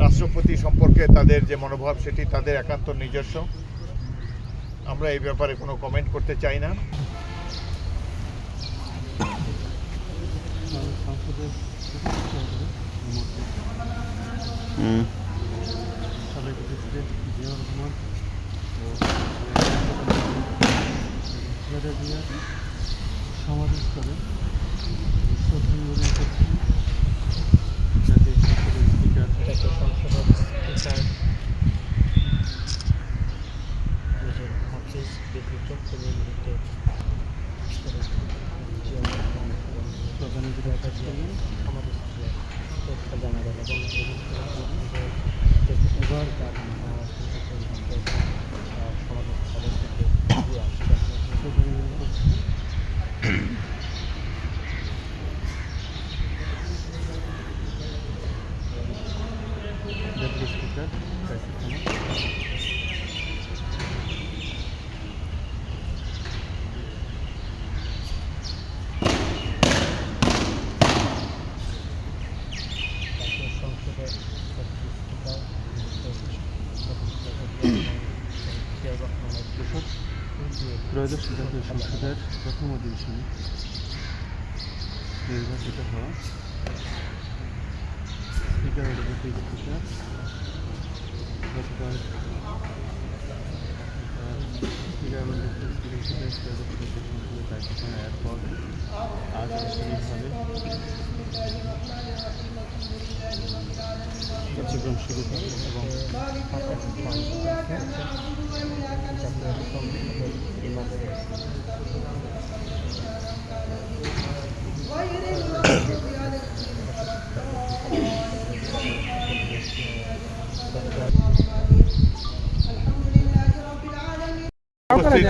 রাষ্ট্রপতি সম্পর্কে তাদের যে মনোভাব সেটি তাদের একান্ত নিজস্ব। আমরা এই ব্যাপারে কোনো কমেন্ট করতে চাই না। সমাবেশ করে শ্রদ্ধা নিবেদন করছেন জাতীয় সংসদের স্পিকার ত্রয়োদশ জাতীয় সংসদের প্রথম অধিবেশনে নির্বাচিত হওয়া স্পিকার ও ডেপুটি স্পিকার গতকাল স্পিকার এবং ডেপুটি স্পিকার হিসেবে ত্রয়োদশ জাতীয় সংসদের দায়িত্ব পালন এরপর আজ আনুষ্ঠানিকভাবে কার্যক্রম শুরু হয় এবং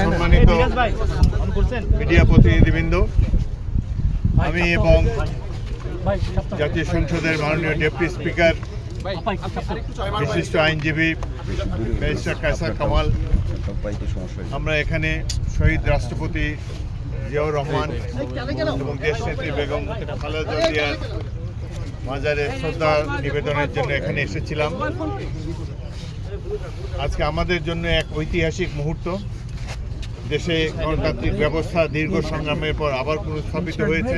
সম্মানিত মিডিয়া প্রতিনিধিবৃন্দ, আমি এবং জাতীয় সংসদের মাননীয় ডেপুটি স্পিকার বিশিষ্ট আইনজীবী ব্যারিস্টার কায়সার কামাল, আমরা এখানে শহীদ রাষ্ট্রপতি জিয়াউর রহমান এবং দেশনেত্রী বেগম খালেদা জিয়ার মাজারে শ্রদ্ধা নিবেদনের জন্য এখানে এসেছিলাম। আজকে আমাদের জন্য এক ঐতিহাসিক মুহূর্ত। দেশে গণতান্ত্রিক ব্যবস্থা দীর্ঘ সংগ্রামের পর আবার পুনঃস্থাপিত হয়েছে।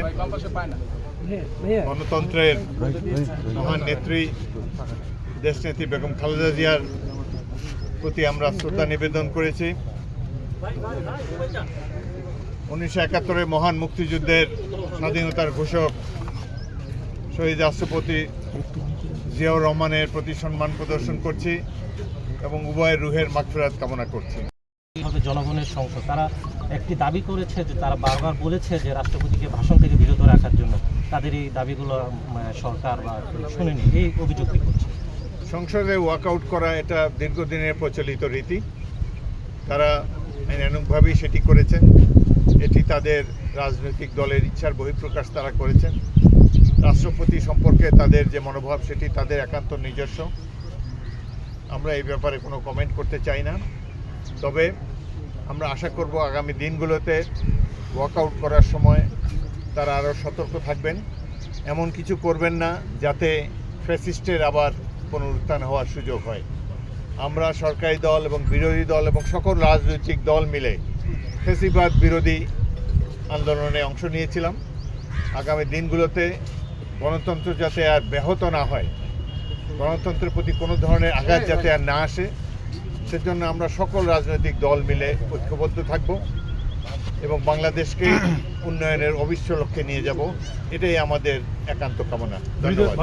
গণতন্ত্রের মহান নেত্রী দেশনেত্রী বেগম খালেদা জিয়ার প্রতি আমরা শ্রদ্ধা নিবেদন করেছি। 1971-এর মহান মুক্তিযুদ্ধের স্বাধীনতার ঘোষক শহীদ রাষ্ট্রপতি জিয়াউর রহমানের প্রতি সম্মান প্রদর্শন করছি এবং উভয়ের রুহের মাগফিরাত কামনা করছি। জনগণের সংসদ তারা একটি দাবি করেছে যে তারা বারবার বলেছে যে রাষ্ট্রপতিকে ভাষণ থেকে বিরত রাখার জন্য, তাদের এই দাবিগুলো সরকার বা শুনেনি, এই অভিযোগটি করছে। সংসদে ওয়াকআউট করা এটা দীর্ঘদিনের প্রচলিত রীতি, তারা আইনানুগভাবেই সেটি করেছেন। এটি তাদের রাজনৈতিক দলের ইচ্ছার বহিঃপ্রকাশ তারা করেছেন। রাষ্ট্রপতি সম্পর্কে তাদের যে মনোভাব সেটি তাদের একান্ত নিজস্ব। আমরা এই ব্যাপারে কোনো কমেন্ট করতে চাই না। তবে আমরা আশা করব আগামী দিনগুলোতে ওয়াকআউট করার সময় তারা আরও সতর্ক থাকবেন, এমন কিছু করবেন না যাতে ফ্যাসিস্টের আবার পুনরুত্থান হওয়ার সুযোগ হয়। আমরা সরকারি দল এবং বিরোধী দল এবং সকল রাজনৈতিক দল মিলে ফ্যাসিবাদ বিরোধী আন্দোলনে অংশ নিয়েছিলাম। আগামী দিনগুলোতে গণতন্ত্র যাতে আর ব্যাহত না হয়, গণতন্ত্রের প্রতি কোনো ধরনের আঘাত যাতে আর না আসে, সেজন্য আমরা সকল রাজনৈতিক দল মিলে ঐক্যবদ্ধ থাকব এবং বাংলাদেশকে উন্নয়নের অবিশ্ব লক্ষ্যে নিয়ে যাব। এটাই আমাদের একান্ত কামনা। ধন্যবাদ।